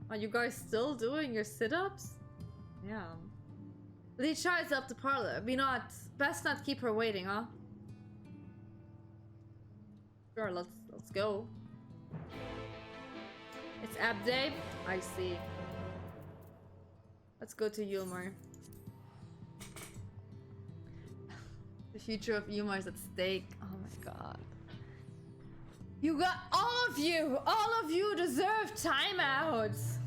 Are you guys still doing your sit-ups? Yeah. Lee tries up the parlor. Best not keep her waiting, huh? Sure, let's go. It's app day? I see. Let's go to Eulmore. The future of Eulmore is at stake. Oh my god. You got all of you deserve timeouts.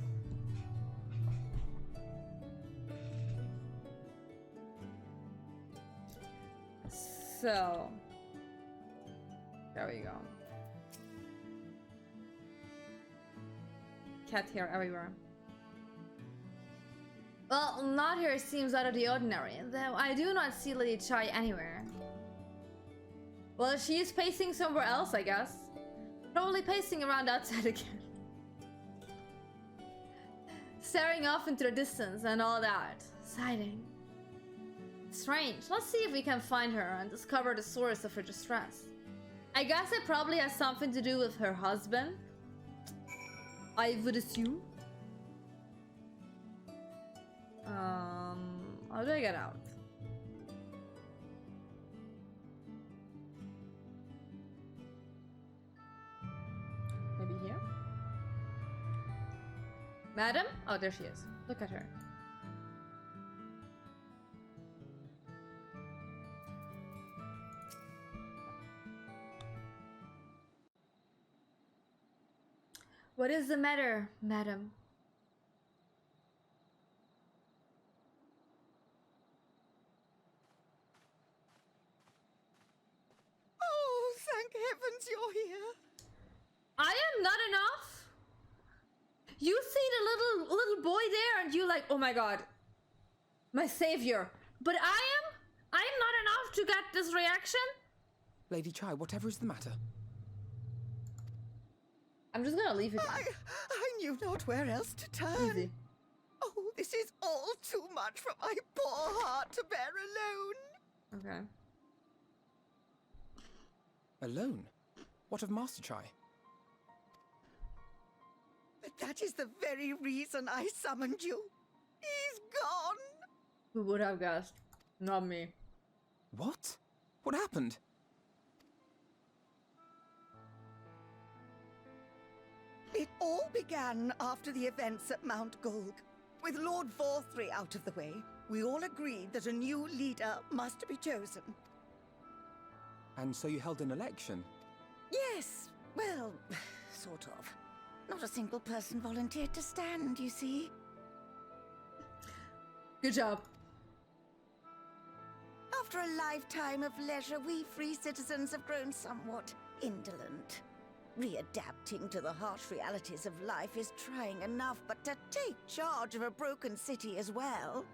So, there we go. Cat hair everywhere. Well, not here seems out of the ordinary, though I do not see Lady Chai anywhere. Well, she is pacing somewhere else, I guess. Probably pacing around outside again. Staring off into the distance and all that. Sighing. Strange. Let's see if we can find her and discover the source of her distress. I guess it probably has something to do with her husband. I would assume. How do I get out? Maybe here? Madam? Oh, there she is. Look at her. What is the matter, madam? Oh, thank heavens you're here. I am not enough. You see the little boy there and you like, oh my god, my savior. But I am not enough to get this reaction. Lady Chai, whatever is the matter? I'm just gonna leave it. I knew not where else to turn. Easy. Oh, this is all too much for my poor heart to bear alone. Okay. Alone? What of Master Chai? But that is the very reason I summoned you. He's gone. Who would have guessed? Not me. What? What happened? It all began after the events at Mount Gulg. With Lord Vorthry out of the way, we all agreed that a new leader must be chosen. And so you held an election? Yes, well, sort of. Not a single person volunteered to stand, you see. Good job. After a lifetime of leisure, we free citizens have grown somewhat indolent. Readapting to the harsh realities of life is trying enough, but to take charge of a broken city as well?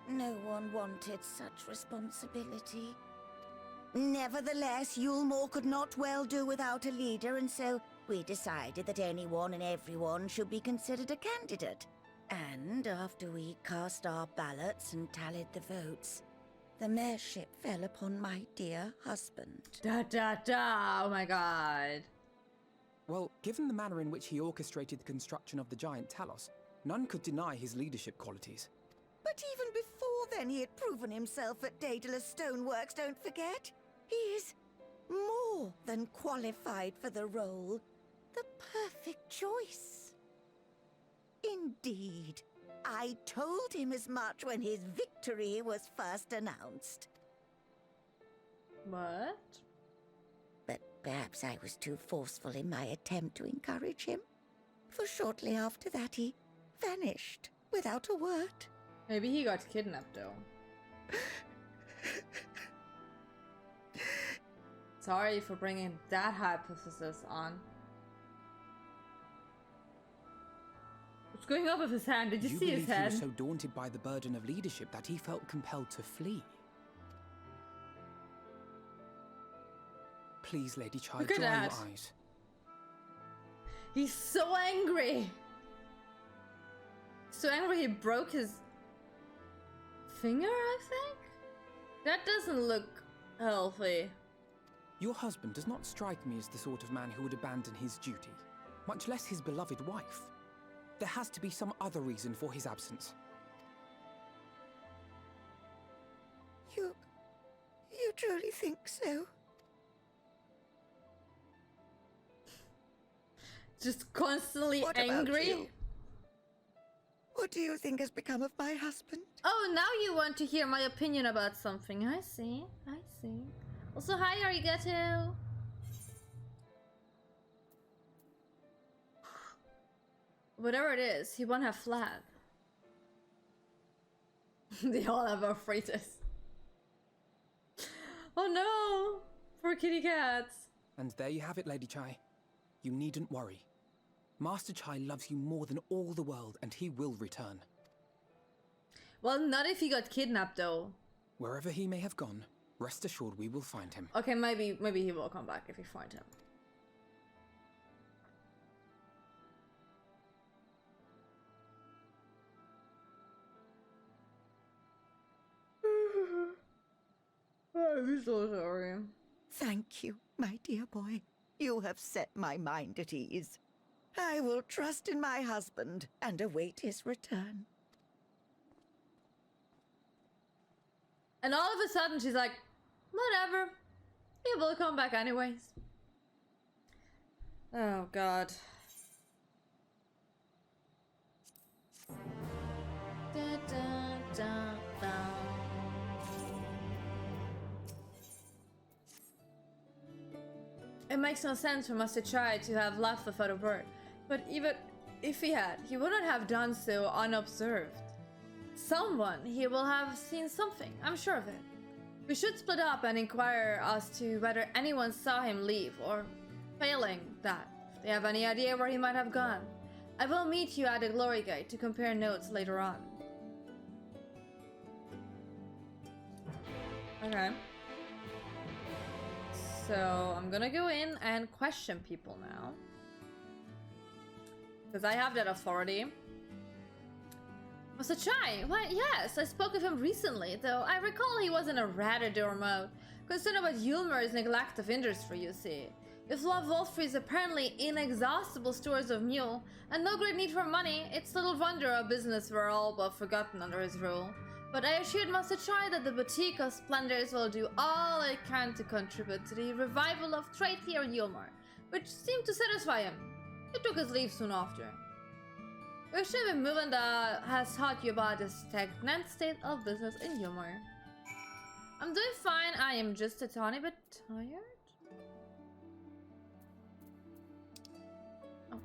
No one wanted such responsibility. Nevertheless, Eulmore could not well do without a leader, and so we decided that anyone and everyone should be considered a candidate. And after we cast our ballots and tallied the votes, the mayorship fell upon my dear husband. Da da da! Oh my god. Well, given the manner in which he orchestrated the construction of the giant Talos, none could deny his leadership qualities. But even before then, he had proven himself at Daedalus Stoneworks, don't forget. He is more than qualified for the role. The perfect choice. Indeed. I told him as much when his victory was first announced. What? But perhaps I was too forceful in my attempt to encourage him. For shortly after that, he vanished without a word. Maybe he got kidnapped though. Sorry for bringing that hypothesis on. What's going on with his hand? Did you see his He hand? was so daunted by the burden of leadership that he felt compelled to flee. Please, Lady Chai, Look at dry that. your eyes. He's so angry. So angry he broke his finger, I think? That doesn't look healthy. Your husband does not strike me as the sort of man who would abandon his duty, much less his beloved wife. there has to be some other reason for his absence. You truly think so? Just constantly What about angry. you? What do you think has become of my husband? Oh, now you want to hear my opinion about something. I see. I see. Also, hi, Arigato. Whatever it is, he won't have flag. They all have arthritis. Oh no! Poor kitty cats. And there you have it, Lady Chai. You needn't worry. Master Chai loves you more than all the world, and he will return. Well, not if he got kidnapped, though. Wherever he may have gone, rest assured we will find him. Okay, maybe he will come back if we find him. I'm so sorry. Thank you, my dear boy. You have set my mind at ease. I will trust in my husband and await his return. And all of a sudden she's like, whatever. He will come back anyways. Oh god. Da, da, da, da. It makes no sense for Master Chai to have left without a word. But even if he had, he wouldn't have done so unobserved. Someone here will have seen something, I'm sure of it. We should split up and inquire as to whether anyone saw him leave, or failing that, if they have any idea where he might have gone. I will meet you at the Glory Gate to compare notes later on. Okay. So I'm gonna go in and question people now. Because I have that authority. Master Chai? Why, yes, I spoke with him recently, though I recall he was in a rather dour mood, concerned about Eulmores' neglect of industry, you see. With Lord Wolfrey's apparently inexhaustible stores of mule, and no great need for money, it's little wonder our business were all but forgotten under his rule. But I assured Master Chai that the Boutique of Splendors will do all it can to contribute to the revival of trade here in Eulmore, which seemed to satisfy him. He took his leave soon after. We've a movement that has taught you about the stagnant state of business in Eulmore. I'm doing fine, I am just a tiny bit tired. Oh.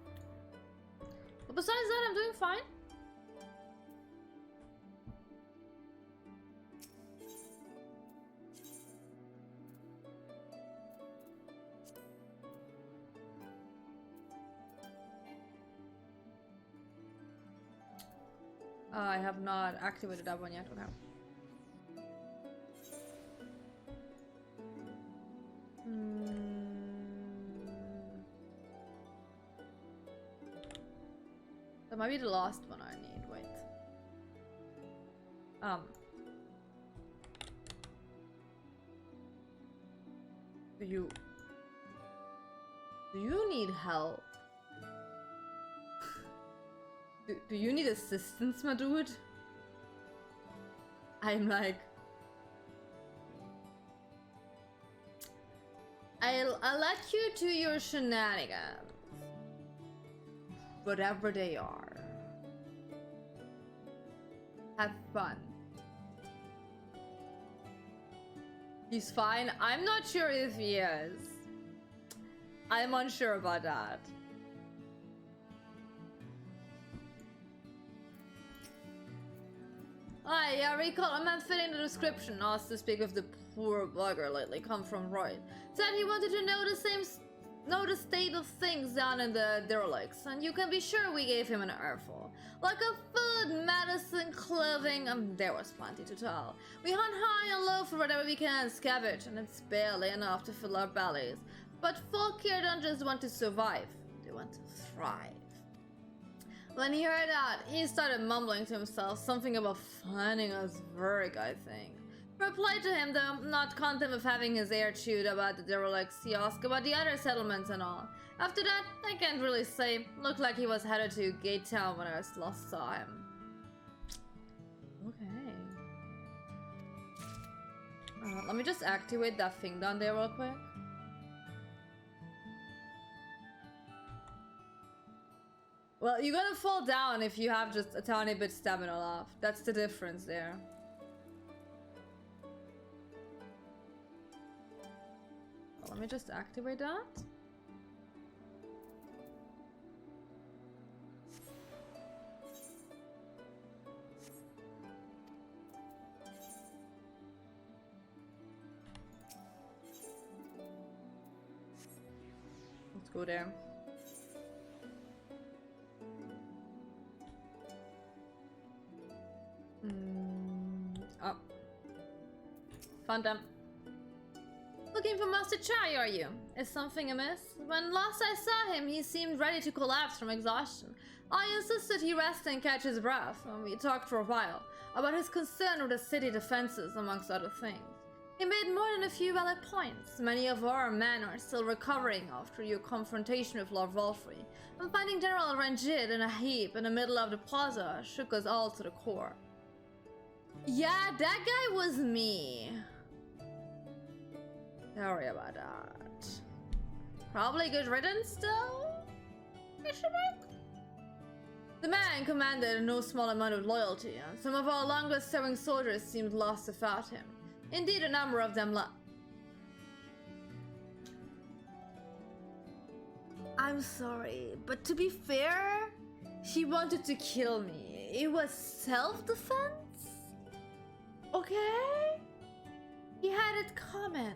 But besides that, I'm doing fine. I have not activated that one yet. Okay. That might be the last one I need. Wait. Do you need help? Do you need assistance, my dude? I'm like... I'll let you do your shenanigans. Whatever they are. Have fun. He's fine. I'm not sure if he is. I'm unsure about that. I recall a man fitting the description asked to speak of the poor bugger lately come from Royd. Said he wanted to know the state of things down in the derelicts, and you can be sure we gave him an earful. Like a food, medicine, clothing, there was plenty to tell. We hunt high and low for whatever we can scavenge, and it's barely enough to fill our bellies. But folk here don't just want to survive, they want to thrive. When he heard that, he started mumbling to himself something about finding us work, I think. Replied to him, though, not content with having his ear chewed about the derelicts, he asked about the other settlements and all. After that, I can't really say. Looked like he was headed to Gate Town when I last saw him. Okay. Let me just activate that thing down there real quick. Well, you're gonna fall down if you have just a tiny bit stamina left. That's the difference there. Well, let me just activate that. Let's go there. Oh. Found them. Looking for Master Chai, are you? Is something amiss? When last I saw him, he seemed ready to collapse from exhaustion. I insisted he rest and catch his breath, and we talked for a while about his concern with the city defenses, amongst other things. He made more than a few valid points. Many of our men are still recovering after your confrontation with Lord Wolfrey, and finding General Rangid in a heap in the middle of the plaza shook us all to the core. Yeah, that guy was me. Sorry about that. Probably good riddance, though? The man commanded no small amount of loyalty, and some of our longest-serving soldiers seemed lost without him. Indeed, a number of them I'm sorry, but to be fair, he wanted to kill me. It was self-defense? Okay? He had it coming.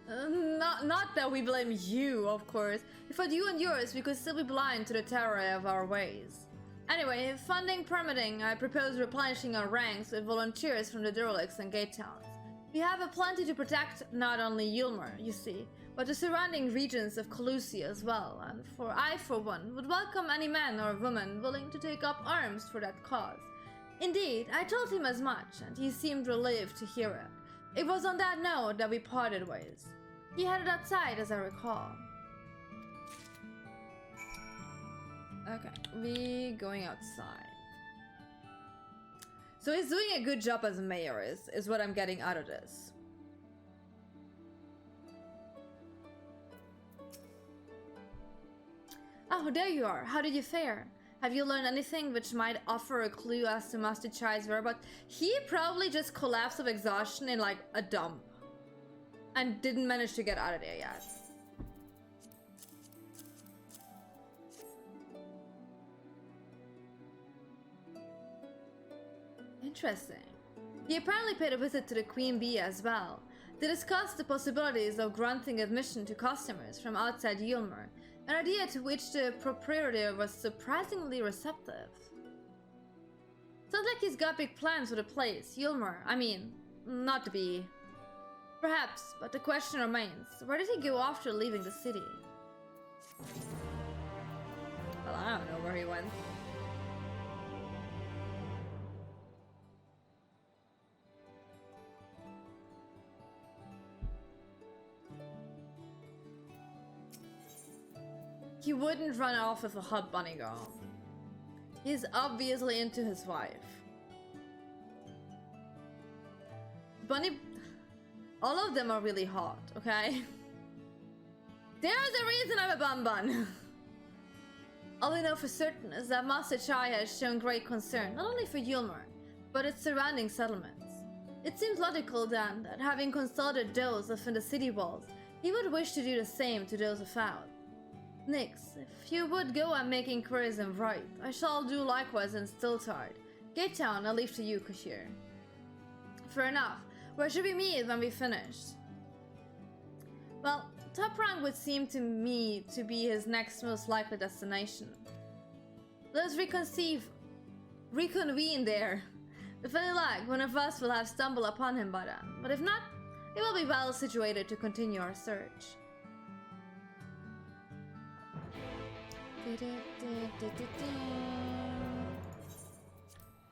Not that we blame you, of course. If at you and yours, we could still be blind to the terror of our ways. Anyway, funding permitting, I propose replenishing our ranks with volunteers from the derelicts and gate towns. We have a plenty to protect not only Eulmore, you see, but the surrounding regions of Calusia as well, and I, for one, would welcome any man or woman willing to take up arms for that cause. Indeed, I told him as much, and he seemed relieved to hear it. It was on that note that we parted ways. He headed outside, as I recall. Okay, we going outside. So he's doing a good job as mayor, is what I'm getting out of this. Oh, there you are. How did you fare? Have you learned anything which might offer a clue as to Master Chai's whereabouts? He probably just collapsed of exhaustion in like a dump and didn't manage to get out of there yet. Interesting. He apparently paid a visit to the Queen Bee as well. They discussed the possibilities of granting admission to customers from outside Eulmore, an idea to which the proprietor was surprisingly receptive. Sounds like he's got big plans for the place, Eulmore. I mean, not the bee. Perhaps, but the question remains, where did he go after leaving the city? Well, I don't know where he went. He wouldn't run off with a hot bunny girl. He's obviously into his wife. Bunny... All of them are really hot, okay? There's a reason I'm a bun-bun. All we know for certain is that Master Chai has shown great concern, not only for Eulmore, but its surrounding settlements. It seems logical then that having consulted those within the city walls, he would wish to do the same to those without. Nix, if you would go and make inquiries and write, I shall do likewise in Stiltard. Gate Town I'll leave to you, Kashir. Fair enough. Where should we meet when we finished? Well, top rank would seem to me to be his next most likely destination. Let us reconvene there. If any luck, one of us will have stumbled upon him by then, but if not, we will be well situated to continue our search.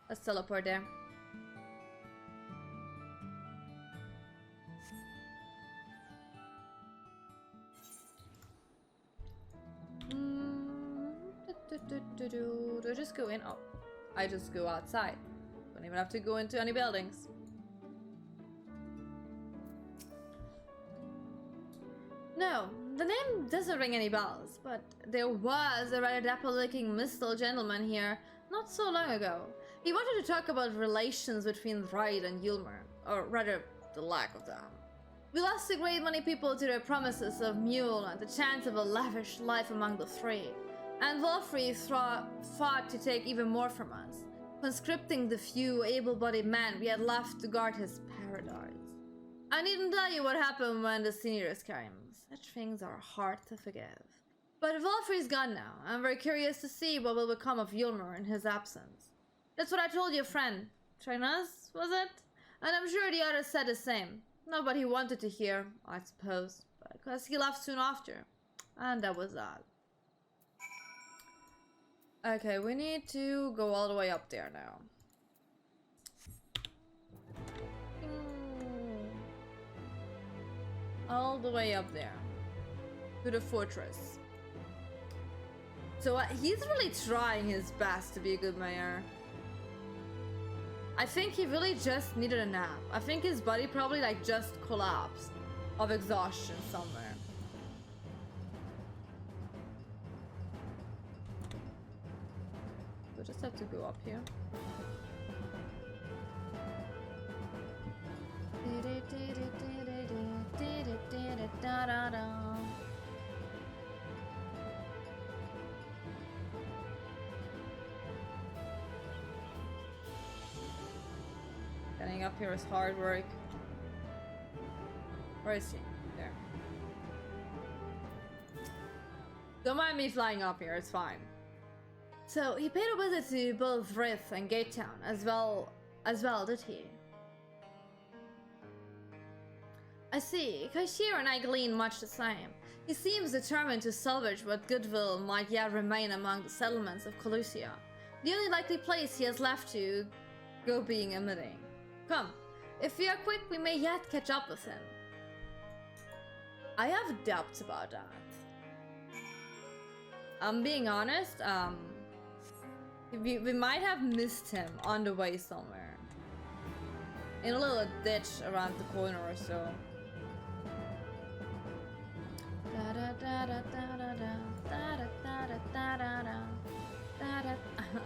Let's teleport there. Do I just go in? Oh, I just go outside. Don't even have to go into any buildings. No, the name doesn't ring any bells, but there was a rather dapper-looking mistle gentleman here not so long ago. He wanted to talk about relations between Wright and Eulmore, or rather, the lack of them. We lost a great many people to their promises of mule and the chance of a lavish life among the three, and Wolfrey fought to take even more from us, conscripting the few able-bodied men we had left to guard his paradise. I needn't tell you what happened when the seniors came. Such things are hard to forgive. But Wolfrey's gone now. I'm very curious to see what will become of Eulmore in his absence. That's what I told your friend. Trainers, was it? And I'm sure the others said the same. Nobody wanted to hear, I suppose, because he left soon after. And that was that. Okay, we need to go all the way up there now. All the way up there. To the fortress. So he's really trying his best to be a good mayor. I think he really just needed a nap. I think his body probably like just collapsed of exhaustion somewhere. We'll just have to go up here. Getting up here is hard work. Where is he? There. Don't mind me flying up here, it's fine. So he paid a visit to both Rith and Gatetown as well, did he? I see. Kaishir and I glean much the same. He seems determined to salvage what goodwill might yet remain among the settlements of Colusia, the only likely place he has left to go being emitting. Come, if we are quick, we may yet catch up with him. I have doubts about that. I'm being honest, we might have missed him on the way somewhere. In a little ditch around the corner or so.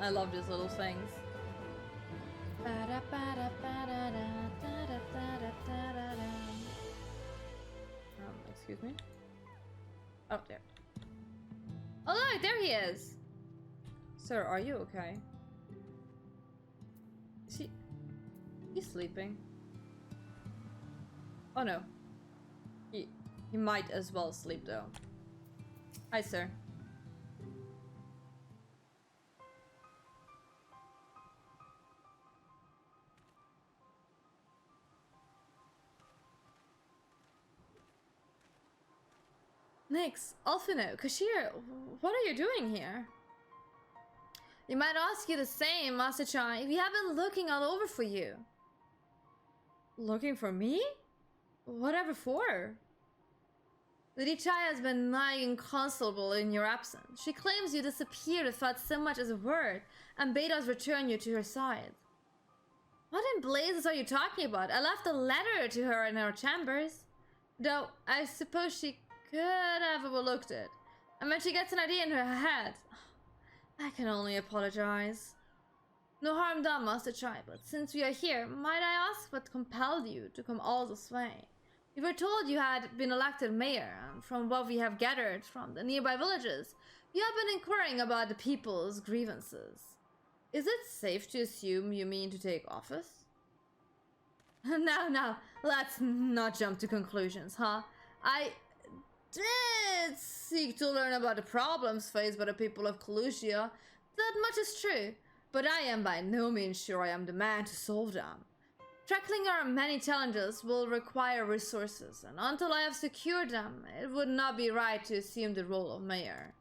I love these little things. Excuse me? Oh, there. Oh, look, there he is! Sir, are you okay? Is he's sleeping? Oh no. He might as well sleep though. Hi, sir. Nyx, Alfino, Kashir, what are you doing here? You might ask you the same, Master Chai. We have been looking all over for you. Looking for me? Whatever for? Lady Chai has been nigh inconsolable in your absence. She claims you disappeared without so much as a word and bade us return you to her side. What in blazes are you talking about? I left a letter to her in her chambers. Though, I suppose she could have overlooked it. And when she gets an idea in her head, I can only apologize. No harm done, Master Chai, but since we are here, might I ask what compelled you to come all this way? We were told you had been elected mayor, and from what we have gathered from the nearby villages, you have been inquiring about the people's grievances. Is it safe to assume you mean to take office? Now, let's not jump to conclusions, huh? I did seek to learn about the problems faced by the people of Colusia. That much is true, but I am by no means sure I am the man to solve them. Tackling our many challenges will require resources, and until I have secured them, it would not be right to assume the role of mayor.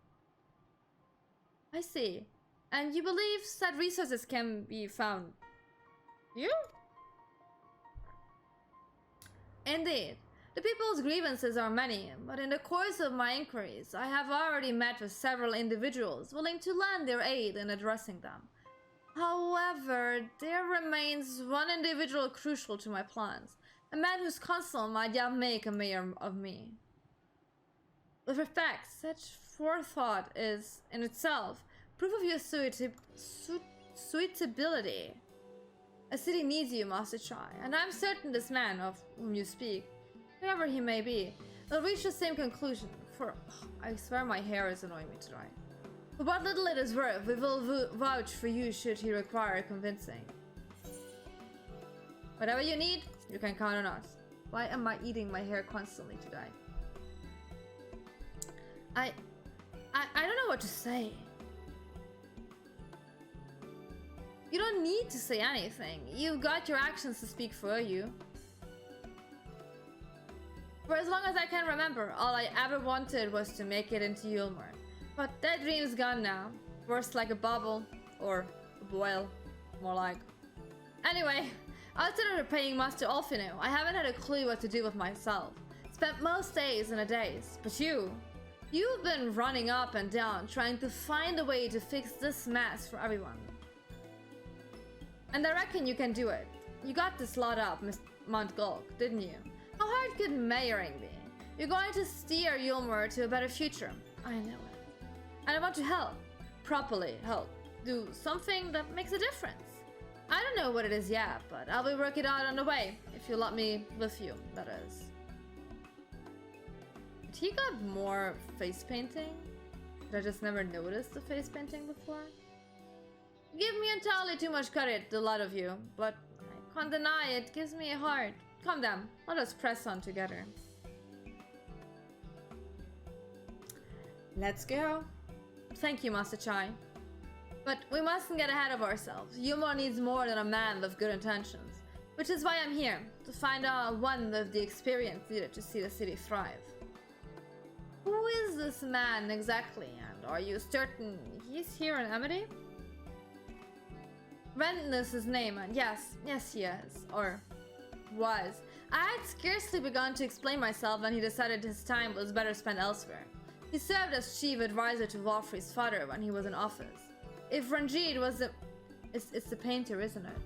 I see. And you believe said resources can be found here? Indeed. The people's grievances are many, but in the course of my inquiries, I have already met with several individuals willing to lend their aid in addressing them. However, there remains one individual crucial to my plans, a man whose counsel might yet make a mayor of me. With respect, such forethought is, in itself, proof of your suitability. A city needs you, Master Chai, and I'm certain this man of whom you speak, whoever he may be, will reach the same conclusion, for I swear my hair is annoying me today. For what little it is worth, we will vouch for you should he require convincing. Whatever you need, you can count on us. Why am I eating my hair constantly today? I don't know what to say. You don't need to say anything. You've got your actions to speak for you. For as long as I can remember, all I ever wanted was to make it into Eulmore. But that dream's gone now. Burst like a bubble, or a boil, more like. Anyway, outside of repaying Master Ulfino, I haven't had a clue what to do with myself. Spent most days in a daze, but you've been running up and down, trying to find a way to fix this mess for everyone. And I reckon you can do it. You got this lot up, Miss Montgolk, didn't you? How hard could mayoring be? You're going to steer Eulmore to a better future. I know it. And I want to help. Properly help. Do something that makes a difference. I don't know what it is yet, but I'll be working out on the way, if you let me with you, that is. Did he got more face painting? Did I just never noticed the face painting before? You give me entirely too much credit, the lot of you, but I can't deny it gives me a heart. Calm down, let us press on together. Let's go. Thank you, Master Chai. But we mustn't get ahead of ourselves. Eulmore needs more than a man with good intentions, which is why I'm here, to find out one with the experience needed to see the city thrive. Who is this man exactly, and are you certain he's here in Amity? Renton is his name, and yes he is, or was. I had scarcely begun to explain myself when he decided his time was better spent elsewhere. He served as chief advisor to Walfrey's father when he was in office. If Ranjit was the... It's the painter, isn't it?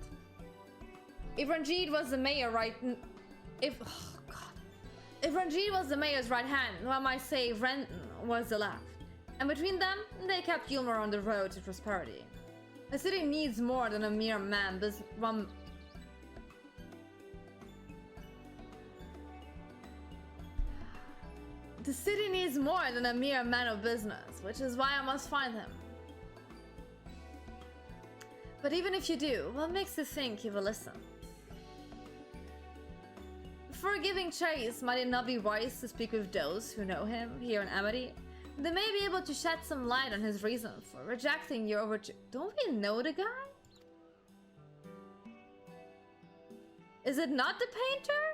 If Ranjit was the mayor If Ranjit was the mayor's right hand, one might say Renton was the left. And between them, they kept Eulmore on the road to prosperity. The city needs more than a mere man. The city needs more than a mere man of business, which is why I must find him. But even if you do, what makes you think he will listen? Before giving chase, might it not be wise to speak with those who know him here in Amity? They may be able to shed some light on his reason for rejecting your overture. Don't we know the guy? Is it not the painter?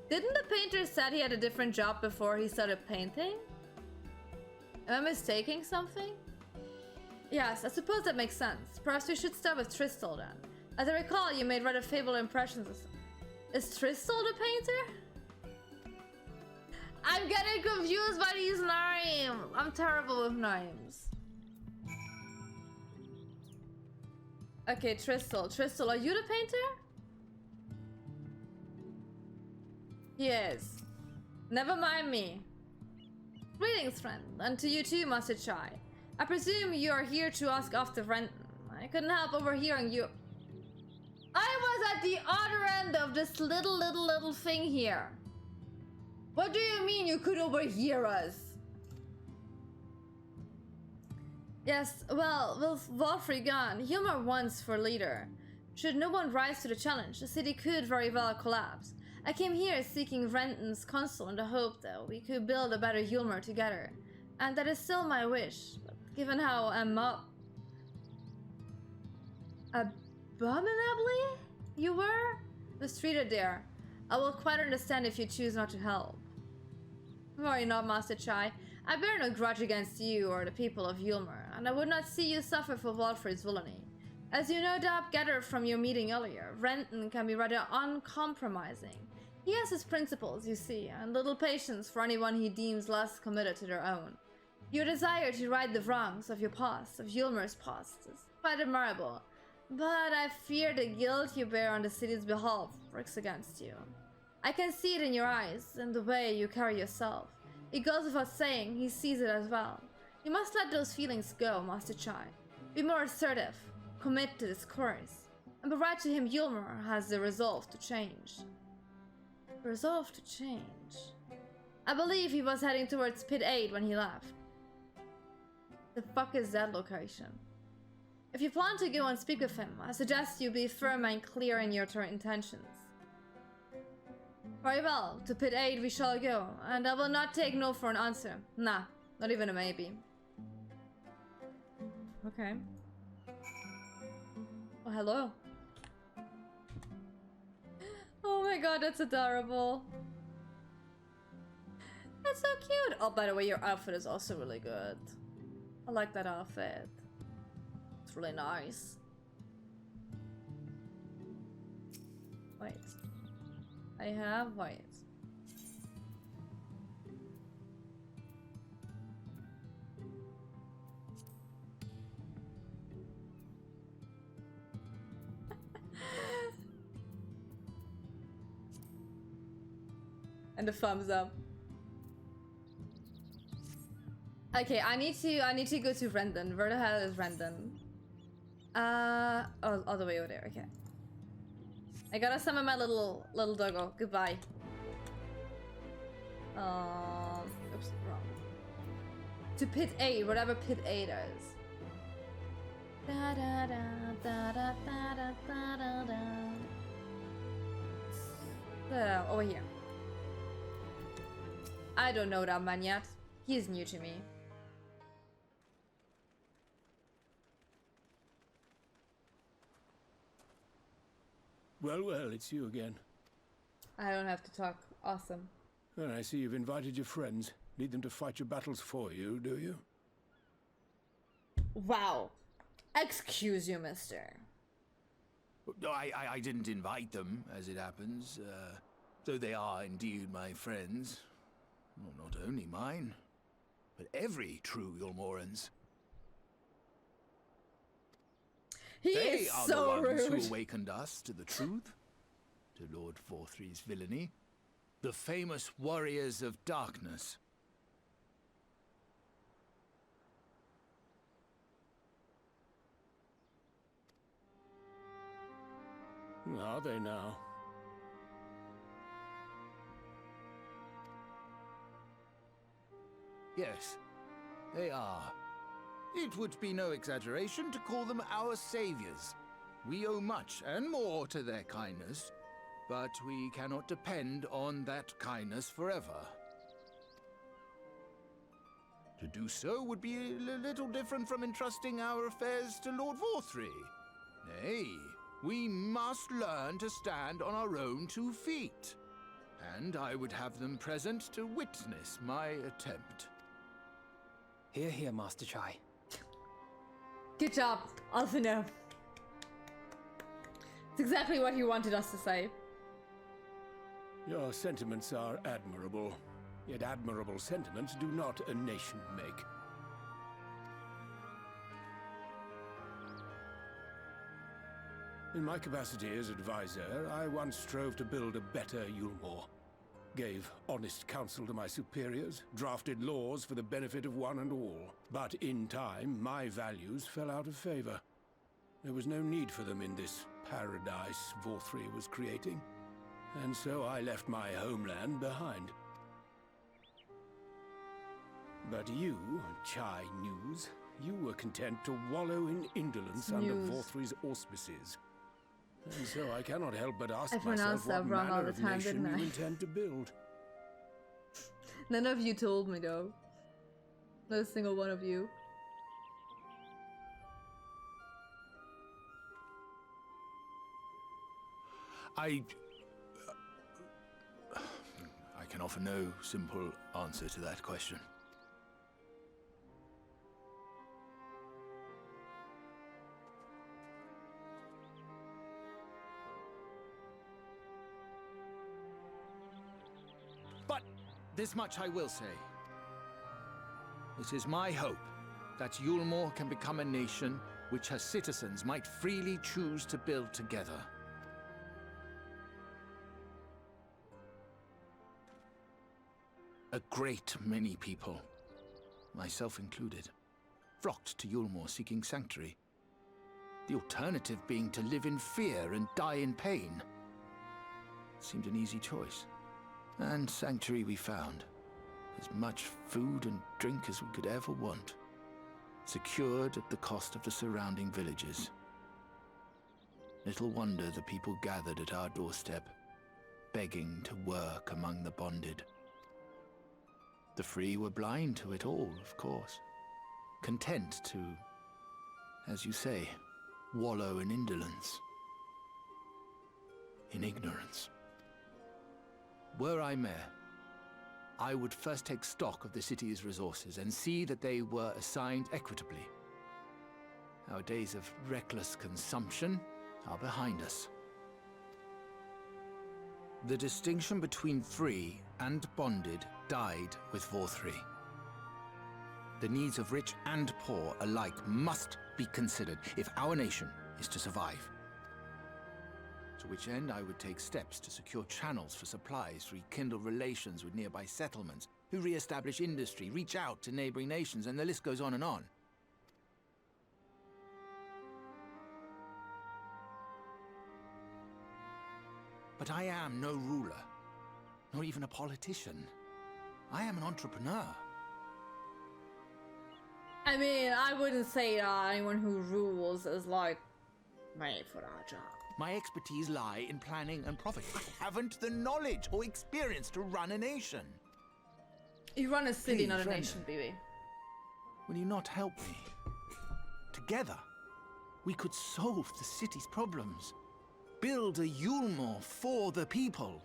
Didn't the painter said he had a different job before he started painting? Am I mistaking something? Yes, I suppose that makes sense. Perhaps we should start with Tristal then. As I recall, you made rather favorable impressions. Is Tristal the painter? I'm getting confused by these names. I'm terrible with names. Okay, Tristal. Tristal, are you the painter? Yes. Never mind me. Greetings, friend, and to you too, Master Chai. I presume you are here to ask after Renton. I couldn't help overhearing you. I was at the other end of this little thing here. What do you mean you could overhear us? Yes, well, with Walfrey gone, Eulmore wants for leader. Should no one rise to the challenge, the city could very well collapse. I came here seeking Renton's counsel in the hope that we could build a better Eulmore together. And that is still my wish, but given how abominably you were mistreated there, I will quite understand if you choose not to help. Worry not, Master Chai. I bear no grudge against you or the people of Eulmore, and I would not see you suffer for Walfrey's villainy. As you no doubt gathered from your meeting earlier, Renton can be rather uncompromising. He has his principles, you see, and little patience for anyone he deems less committed to their own. Your desire to right the wrongs of your past, of Eulmores' past, is quite admirable, but I fear the guilt you bear on the city's behalf works against you. I can see it in your eyes, and the way you carry yourself. It goes without saying, he sees it as well. You must let those feelings go, Master Chai. Be more assertive, commit to this course, and provide to him Eulmore has the resolve to change. Resolve to change? I believe he was heading towards Pit 8 when he left. The fuck is that location? If you plan to go and speak with him, I suggest you be firm and clear in your intentions. Very well, to Pit 8 we shall go, and I will not take no for an answer. Nah, not even a maybe. Okay. Oh, hello. Oh my god, that's adorable. That's so cute. Oh, by the way, your outfit is also really good. I like that outfit. It's really nice. Wait. I have white. And the thumbs up. Okay, I need to go to Rendon. Where the hell is Rendon? Oh, all the way over there. Okay. I gotta summon my little doggo. Goodbye. Oops, wrong. To Pit 8, whatever Pit 8 is. Da da da da da da da da da. So, over here. I don't know that man yet. He's new to me. Well, well, it's you again. I don't have to talk. Awesome. Well, I see you've invited your friends. Need them to fight your battles for you, do you? Wow. Excuse you, mister. I didn't invite them, as it happens. Though they are indeed my friends. Well, not only mine, but every true Eulmoreans. He They is are so the ones rude. who awakened us to the truth, to Lord Forthry's villainy, the famous warriors of darkness. Are they now? Yes, they are. It would be no exaggeration to call them our saviors. We owe much and more to their kindness, but we cannot depend on that kindness forever. To do so would be a little different from entrusting our affairs to Lord Forthry. Nay, we must learn to stand on our own 2 feet. And I would have them present to witness my attempt. Hear, hear, Master Chai. Good job, Alfino. It's exactly what you wanted us to say. Your sentiments are admirable. Yet admirable sentiments do not a nation make. In my capacity as advisor, I once strove to build a better Eulmore. Gave honest counsel to my superiors, drafted laws for the benefit of one and all. But in time, my values fell out of favor. There was no need for them in this paradise Forthry was creating. And so I left my homeland behind. But you, Chai News, you were content to wallow in indolence under Forthry's auspices. And so I cannot help but ask myself what manner of nation you intend to build. None of you told me though. Not a single one of you. I can offer no simple answer to that question. This much I will say. It is my hope that Eulmore can become a nation which her citizens might freely choose to build together. A great many people, myself included, flocked to Eulmore seeking sanctuary. The alternative being to live in fear and die in pain. It seemed an easy choice. And sanctuary we found. As much food and drink as we could ever want. Secured at the cost of the surrounding villages. Little wonder the people gathered at our doorstep, begging to work among the bonded. The free were blind to it all, of course. Content to, as you say, wallow in indolence. In ignorance. Were I mayor, I would first take stock of the city's resources and see that they were assigned equitably. Our days of reckless consumption are behind us. The distinction between free and bonded died with Vorthri. The needs of rich and poor alike must be considered if our nation is to survive. To which end I would take steps to secure channels for supplies, rekindle relations with nearby settlements, who re-establish industry, reach out to neighboring nations, and the list goes on and on. But I am no ruler, nor even a politician. I am an entrepreneur. I mean, I wouldn't say anyone who rules is like made for our job. My expertise lie in planning and profit. I haven't the knowledge or experience to run a nation. You run a city, Please, not a Brenda. nation, baby. Will you not help me? Together, we could solve the city's problems. Build a Eulmore for the people.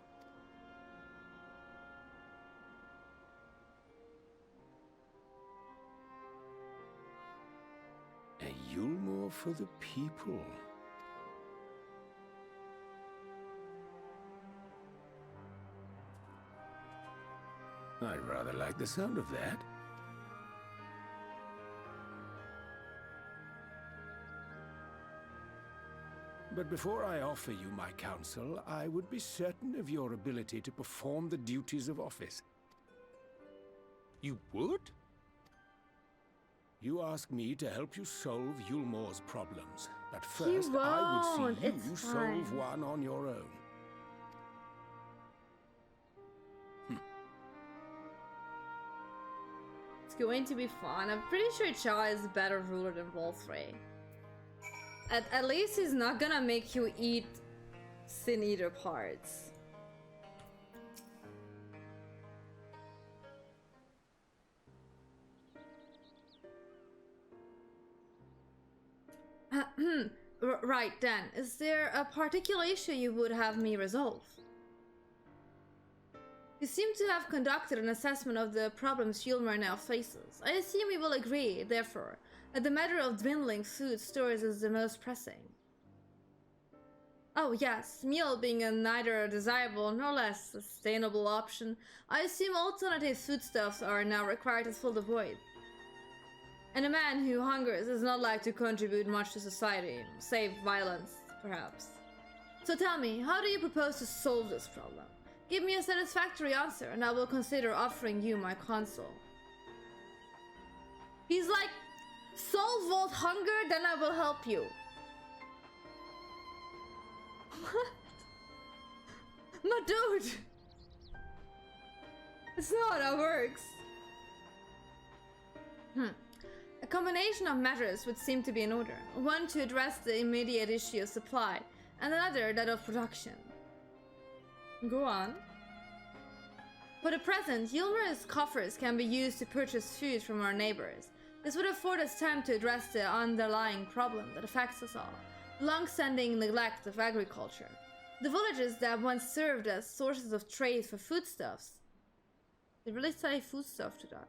A Eulmore for the people. I rather like the sound of that. But before I offer you my counsel, I would be certain of your ability to perform the duties of office. You would? You ask me to help you solve Eulmore's problems, but He first I would won't. see you It's solve fine. one on your own. It's going to be fun. I'm pretty sure Chai is a better ruler than Volthray. At least he's not gonna make you eat Sin Eater parts. Right then, is there a particular issue you would have me resolve? You seem to have conducted an assessment of the problems Eulmore now faces. I assume you will agree, therefore, that the matter of dwindling food stores is the most pressing. Oh yes, meal being a neither desirable nor less sustainable option, I assume alternative foodstuffs are now required to fill the void. And a man who hungers is not like to contribute much to society, save violence, perhaps. So tell me, how do you propose to solve this problem? Give me a satisfactory answer, and I will consider offering you my counsel. He's like, solve world hunger, then I will help you. What? My dude! It's not how it works. A combination of measures would seem to be in order. One to address the immediate issue of supply, and another that of production. Go on. For the present, Eulmore's coffers can be used to purchase food from our neighbors. This would afford us time to address the underlying problem that affects us all, the long-standing neglect of agriculture. The villages that once served as sources of trade for foodstuffs, they really say foodstuff to that,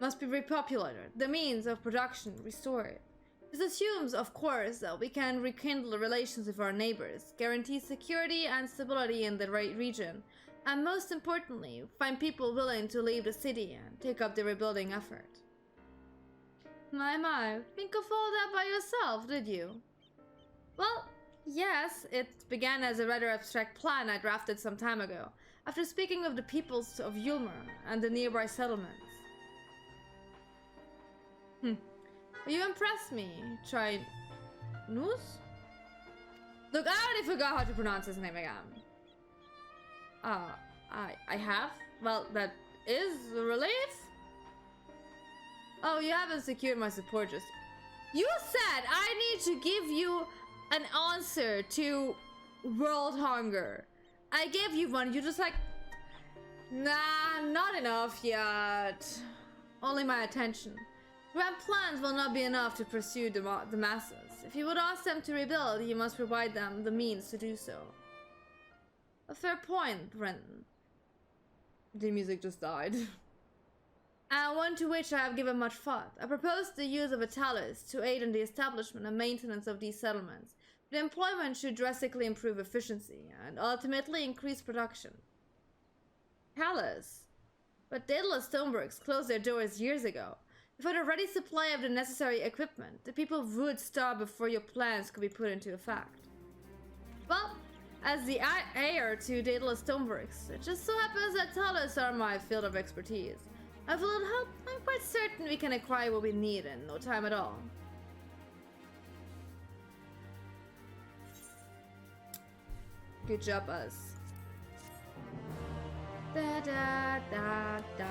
must be repopulated, the means of production restored. This assumes, of course, that we can rekindle relations with our neighbors, guarantee security and stability in the region, And most importantly, find people willing to leave the city and take up the rebuilding effort. My, think of all that by yourself, did you? Well, yes, it began as a rather abstract plan I drafted some time ago, after speaking with the peoples of Eulmore and the nearby settlements. You impressed me, Trinus? Look, I already forgot how to pronounce his name again. I have? Well, that is a relief? Oh, you haven't secured my support just... You said I need to give you an answer to world hunger. I gave you one, you're just like... Nah, not enough yet. Only my attention. Grand plans will not be enough to pursue the masses. If you would ask them to rebuild, you must provide them the means to do so. A fair point, Brenton. The music just died. And one to which I have given much thought. I propose the use of a talus to aid in the establishment and maintenance of these settlements. The employment should drastically improve efficiency and ultimately increase production. Talus? But Daedalus Stoneworks closed their doors years ago. Without a ready supply of the necessary equipment, the people would starve before your plans could be put into effect. Well, as the heir to Daedalus Stoneworks, it just so happens that talus are my field of expertise. With a little help, I'm quite certain we can acquire what we need in no time at all. Good job, us. Da da da da.